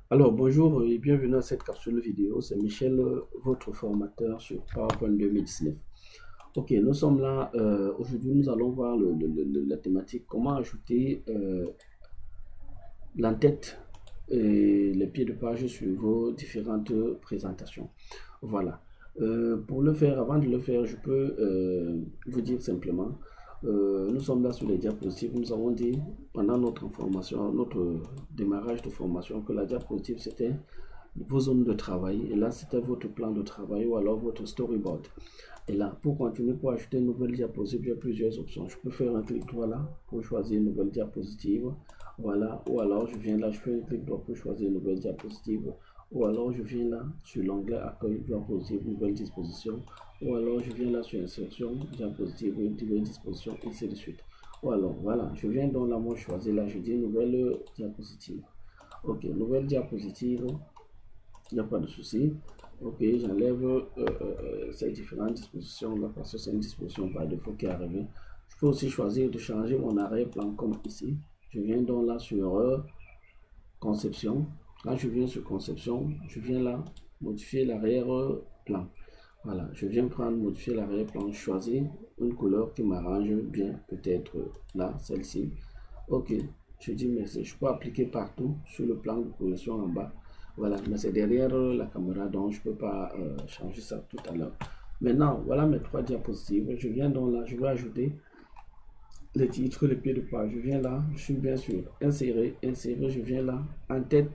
Alors, bonjour et bienvenue à cette capsule vidéo. C'est Michel, votre formateur sur PowerPoint 2019. Ok, nous sommes là. Aujourd'hui, nous allons voir la thématique comment ajouter l'entête et les pieds de page sur vos différentes présentations. Voilà. Pour le faire, avant de le faire, je peux vous dire simplement, nous sommes là sur les diapositives. Nous avons dit pendant notre formation, notre démarrage de formation, que la diapositive c'était vos zones de travail. Et là, c'était votre plan de travail ou alors votre storyboard. Et là, pour continuer, pour ajouter une nouvelle diapositive, il y a plusieurs options. Je peux faire un clic droit là pour choisir une nouvelle diapositive. Voilà. Ou alors, je viens là, je fais un clic droit pour choisir une nouvelle diapositive. Ou alors, je viens là sur l'onglet accueil, diapositive, nouvelle disposition. Ou alors, je viens là sur insertion, diapositive, nouvelle disposition, et ainsi de suite. Ou alors, voilà, je viens donc là, moi, choisir là, je dis nouvelle diapositive. Ok, nouvelle diapositive. Il n'y a pas de souci. Ok, j'enlève ces différentes dispositions là parce que c'est une disposition par défaut qui est arrivée. Je peux aussi choisir de changer mon arrière-plan comme ici. Je viens donc là sur conception. Quand je viens sur conception, je viens là modifier l'arrière-plan. Voilà, je viens prendre modifier l'arrière-plan, choisir une couleur qui m'arrange bien, peut-être là, celle-ci. Ok, je dis merci. Je peux appliquer partout sur le plan de position en bas. Voilà, mais c'est derrière la caméra, donc je ne peux pas changer ça tout à l'heure. Maintenant, voilà mes trois diapositives. Je viens donc là, je vais ajouter les titres, les pieds de page. Je viens là, je suis bien sûr insérer, insérer. Je viens là, en tête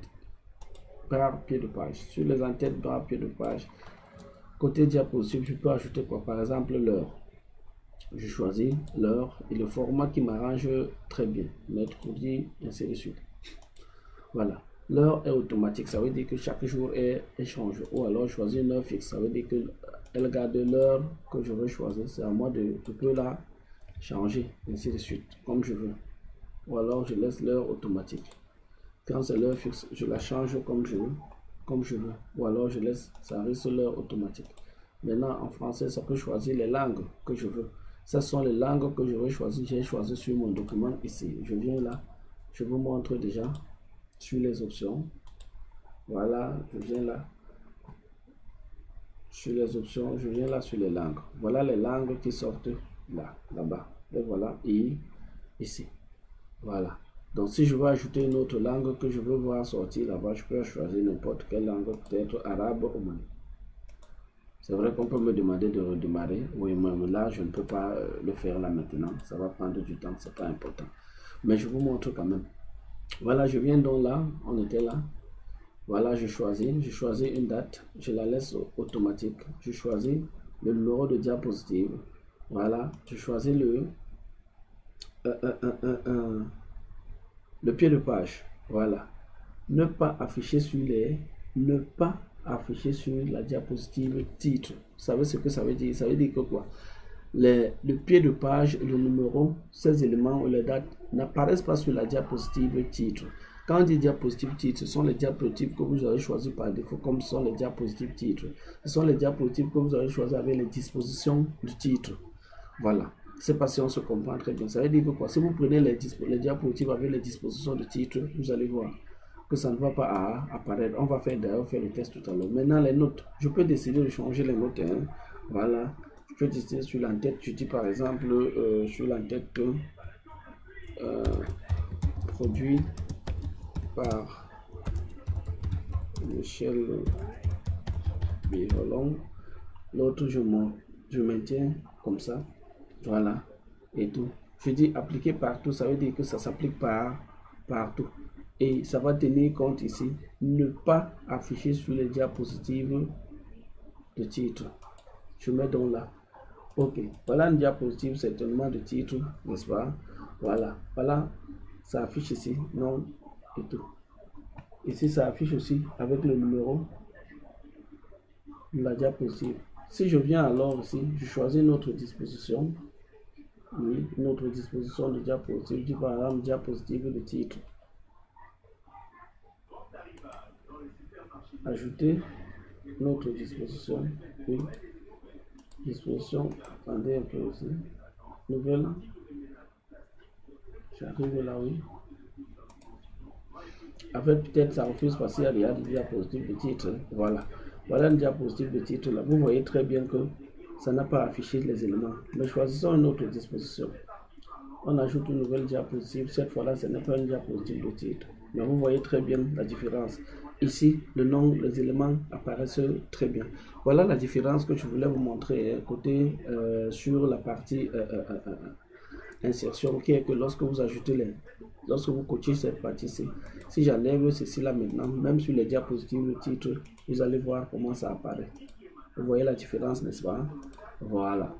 par pied de page. Sur les en-têtes par pied de page, côté diapositive, je peux ajouter quoi? Par exemple, l'heure. Je choisis l'heure et le format qui m'arrange très bien. Mercredi, ainsi de suite. Voilà. L'heure est automatique, ça veut dire que chaque jour est échangé. Ou alors choisir une heure fixe, ça veut dire que elle garde l'heure que je veux choisir. C'est à moi je peux la changer, ainsi de suite, comme je veux. Ou alors je laisse l'heure automatique. Quand c'est l'heure fixe, je la change comme je veux, comme je veux. Ou alors je laisse, ça reste l'heure automatique. Maintenant, en français, ça peut choisir les langues que je veux. Ce sont les langues que je veux choisir. J'ai choisi sur mon document ici. Je viens là, je vous montre déjà sur les options. Voilà, je viens là sur les options, je viens là sur les langues. Voilà les langues qui sortent là, là-bas. Et voilà, et ici. Voilà. Donc si je veux ajouter une autre langue que je veux voir sortir là-bas, je peux choisir n'importe quelle langue, peut-être arabe ou mali. C'est vrai qu'on peut me demander de redémarrer. Oui, mais là, je ne peux pas le faire là maintenant. Ça va prendre du temps, c'est pas important. Mais je vous montre quand même. Voilà, je viens donc là, on était là. Voilà, je choisis une date, je la laisse automatique. Je choisis le numéro de diapositive. Voilà, je choisis euh, euh, euh, euh, le pied de page. Voilà. Ne pas afficher ne pas afficher sur la diapositive titre. Vous savez ce que ça veut dire? Ça veut dire que quoi? Le pied de page, le numéro, ces éléments ou les dates n'apparaissent pas sur la diapositive titre. Quand on dit diapositive titre, ce sont les diapositives que vous avez choisies par défaut, comme ce sont les diapositives titre. Ce sont les diapositives que vous avez choisies avec les dispositions du titre. Voilà. C'est pas si on se comprend très bien. Ça veut dire que quoi? Si vous prenez les diapositives avec les dispositions du titre, vous allez voir que ça ne va pas apparaître. On va d'ailleurs faire le test tout à l'heure. Maintenant, les notes. Je peux décider de changer les notes. Hein. Voilà. Je peux décider sur l'entête. Je dis par exemple sur l'entête produit par Michel Birolong. L'autre, je maintiens comme ça. Voilà. Et tout. Je dis appliquer partout. Ça veut dire que ça s'applique partout. Et ça va tenir compte ici. Ne pas afficher sur les diapositives de titre. Je mets donc là. Ok. Voilà une diapositive certainement de titre, n'est-ce pas? Voilà. Voilà. Ça affiche ici. Non. Et tout. Ici, ça affiche aussi avec le numéro de la diapositive. Si je viens alors ici, je choisis une autre disposition. Oui, une autre disposition de diapositive. Je dis par exemple diapositive de titre. Ajouter une autre disposition. Oui. Disposition. Attendez un peu aussi. Nouvelle. J'arrive là, oui. En fait, peut-être ça refuse parce qu'il y a déjà des diapositives de titre. Voilà. Voilà une diapositive de titre là. Vous voyez très bien que ça n'a pas affiché les éléments. Mais choisissons une autre disposition. On ajoute une nouvelle diapositive. Cette fois-là, ce n'est pas une diapositive de titre. Mais vous voyez très bien la différence. Ici, le nom, les éléments apparaissent très bien. Voilà la différence que je voulais vous montrer côté sur la partie insertion, qui est que lorsque vous ajoutez lorsque vous coachez cette partie-ci, si j'enlève ceci là maintenant, même sur les diapositives, le titre, vous allez voir comment ça apparaît. Vous voyez la différence, n'est-ce pas? Voilà.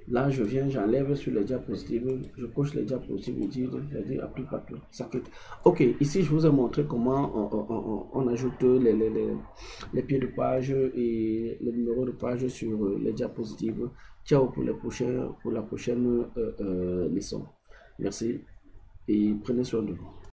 Là, je viens, j'enlève sur les diapositives, je coche les diapositives, je dis applique partout, ça quitte. Ok, ici, je vous ai montré comment on ajoute les pieds de page et les numéros de page sur les diapositives. Ciao pour la prochaine leçon. Merci et prenez soin de vous.